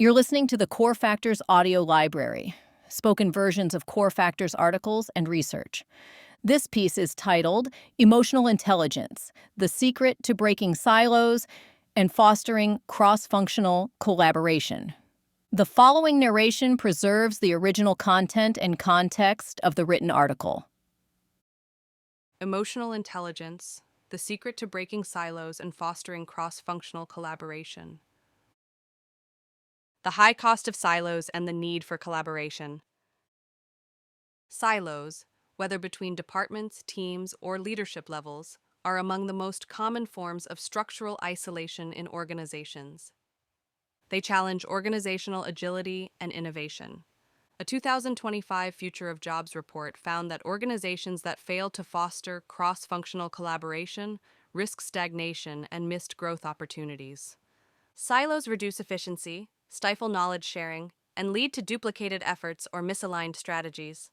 You're listening to the Core Factors audio library, spoken versions of Core Factors articles and research. This piece is titled Emotional Intelligence: The Secret to Breaking Silos and Fostering Cross-Functional Collaboration. The following narration preserves the original content and context of the written article. Emotional Intelligence: The Secret to Breaking Silos and Fostering Cross-Functional Collaboration. The high cost of silos and the need for collaboration. Silos, whether between departments, teams, or leadership levels, are among the most common forms of structural isolation in organizations. They challenge organizational agility and innovation. A 2025 Future of Jobs report found that organizations that fail to foster cross-functional collaboration risk stagnation and missed growth opportunities. Silos reduce efficiency, stifle knowledge sharing, and lead to duplicated efforts or misaligned strategies.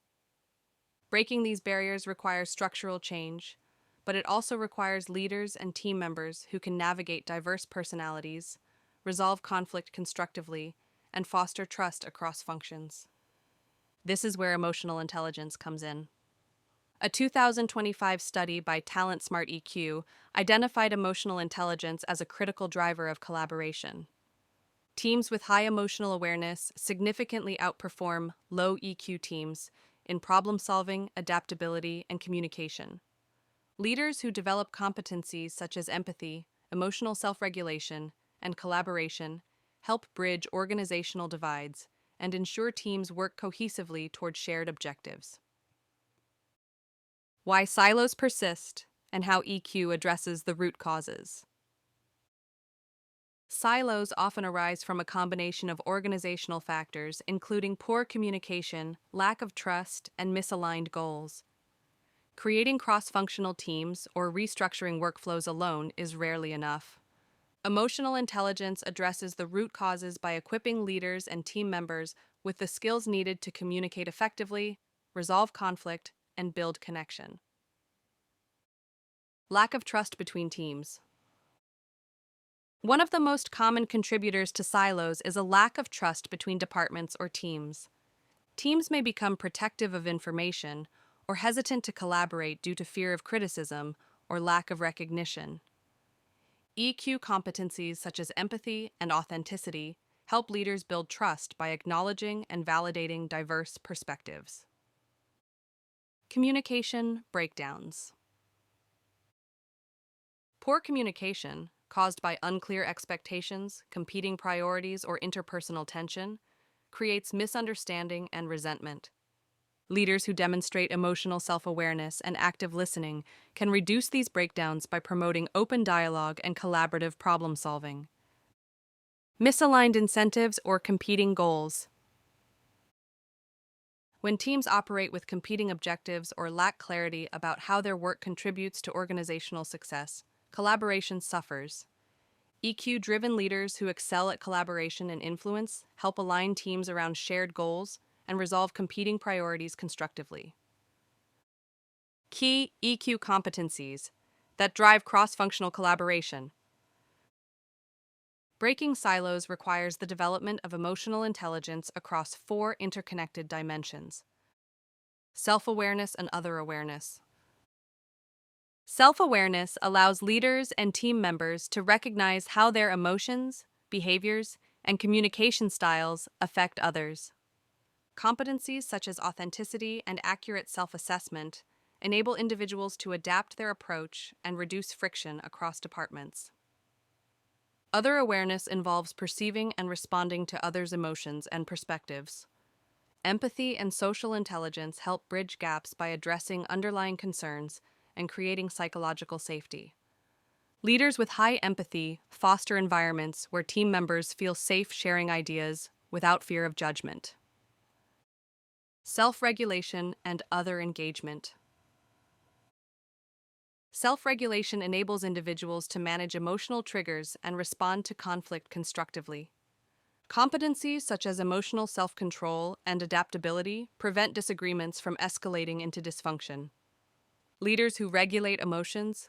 Breaking these barriers requires structural change, but it also requires leaders and team members who can navigate diverse personalities, resolve conflict constructively, and foster trust across functions. This is where emotional intelligence comes in. A 2025 study by Talent Smart EQ identified emotional intelligence as a critical driver of collaboration. Teams with high emotional awareness significantly outperform low EQ teams in problem solving, adaptability, and communication. Leaders who develop competencies such as empathy, emotional self-regulation, and collaboration help bridge organizational divides and ensure teams work cohesively toward shared objectives. Why silos persist and how EQ addresses the root causes. Silos often arise from a combination of organizational factors, including poor communication, lack of trust, and misaligned goals. Creating cross-functional teams or restructuring workflows alone is rarely enough. Emotional intelligence addresses the root causes by equipping leaders and team members with the skills needed to communicate effectively, resolve conflict, and build connection. Lack of trust between teams. One of the most common contributors to silos is a lack of trust between departments or teams. Teams may become protective of information or hesitant to collaborate due to fear of criticism or lack of recognition. EQ competencies such as empathy and authenticity help leaders build trust by acknowledging and validating diverse perspectives. Communication breakdowns. Poor communication, caused by unclear expectations, competing priorities, or interpersonal tension, creates misunderstanding and resentment. Leaders who demonstrate emotional self-awareness and active listening can reduce these breakdowns by promoting open dialogue and collaborative problem-solving. Misaligned incentives or competing goals. When teams operate with competing objectives or lack clarity about how their work contributes to organizational success, collaboration suffers. EQ-driven leaders who excel at collaboration and influence help align teams around shared goals and resolve competing priorities constructively. Key EQ competencies that drive cross-functional collaboration. Breaking silos requires the development of emotional intelligence across 4 interconnected dimensions: self-awareness and other awareness. Self-awareness allows leaders and team members to recognize how their emotions, behaviors, and communication styles affect others. Competencies such as authenticity and accurate self-assessment enable individuals to adapt their approach and reduce friction across departments. Other awareness involves perceiving and responding to others' emotions and perspectives. Empathy and social intelligence help bridge gaps by addressing underlying concerns and creating psychological safety. Leaders with high empathy foster environments where team members feel safe sharing ideas without fear of judgment. Self-regulation and other engagement. Self-regulation enables individuals to manage emotional triggers and respond to conflict constructively. Competencies such as emotional self-control and adaptability prevent disagreements from escalating into dysfunction. Leaders who regulate emotions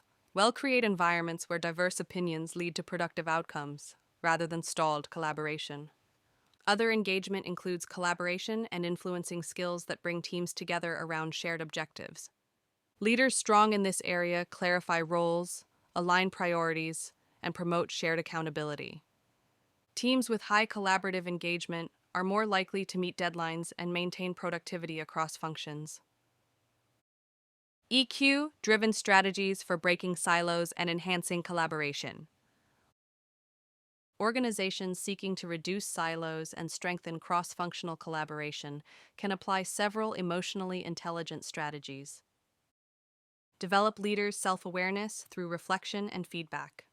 create environments where diverse opinions lead to productive outcomes, rather than stalled collaboration. Other engagement includes collaboration and influencing skills that bring teams together around shared objectives. Leaders strong in this area clarify roles, align priorities, and promote shared accountability. Teams with high collaborative engagement are more likely to meet deadlines and maintain productivity across functions. EQ-driven strategies for breaking silos and enhancing collaboration. Organizations seeking to reduce silos and strengthen cross-functional collaboration can apply several emotionally intelligent strategies. Develop leaders' self-awareness through reflection and feedback.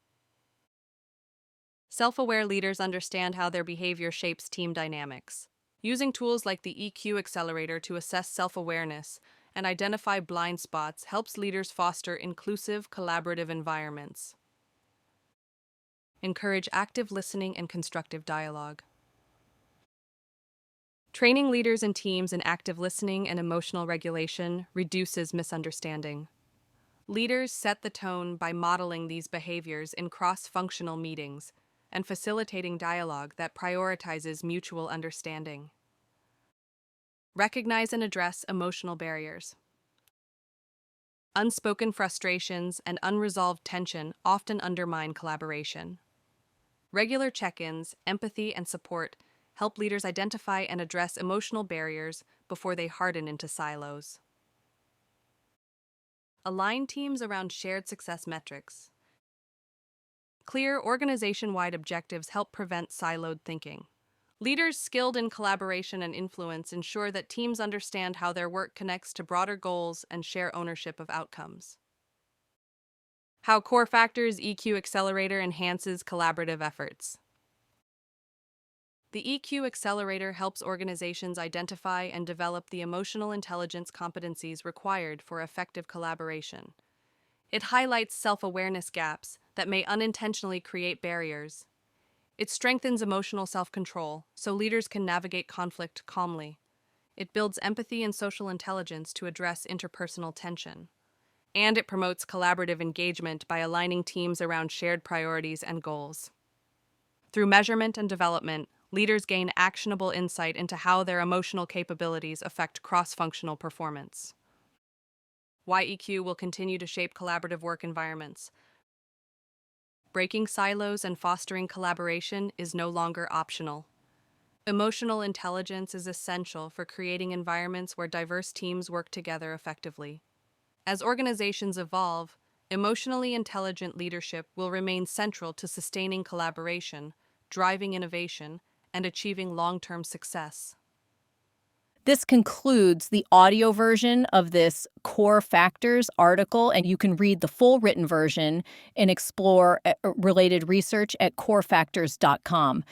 Self-aware leaders understand how their behavior shapes team dynamics. Using tools like the EQ Accelerator to assess self-awareness and identify blind spots helps leaders foster inclusive, collaborative environments. Encourage active listening and constructive dialogue. Training leaders and teams in active listening and emotional regulation reduces misunderstanding. Leaders set the tone by modeling these behaviors in cross-functional meetings and facilitating dialogue that prioritizes mutual understanding. Recognize and address emotional barriers. Unspoken frustrations and unresolved tension often undermine collaboration. Regular check-ins, empathy, and support help leaders identify and address emotional barriers before they harden into silos. Align teams around shared success metrics. Clear organization-wide objectives help prevent siloed thinking. Leaders skilled in collaboration and influence ensure that teams understand how their work connects to broader goals and share ownership of outcomes. How Core Factors EQ Accelerator enhances collaborative efforts. The EQ Accelerator helps organizations identify and develop the emotional intelligence competencies required for effective collaboration. It highlights self-awareness gaps that may unintentionally create barriers. It strengthens emotional self-control so leaders can navigate conflict calmly. It builds empathy and social intelligence to address interpersonal tension. And it promotes collaborative engagement by aligning teams around shared priorities and goals. Through measurement and development, leaders gain actionable insight into how their emotional capabilities affect cross-functional performance. Why EQ will continue to shape collaborative work environments. Breaking silos and fostering collaboration is no longer optional. Emotional intelligence is essential for creating environments where diverse teams work together effectively. As organizations evolve, emotionally intelligent leadership will remain central to sustaining collaboration, driving innovation, and achieving long-term success. This concludes the audio version of this Core Factors article, and you can read the full written version and explore related research at corefactors.com.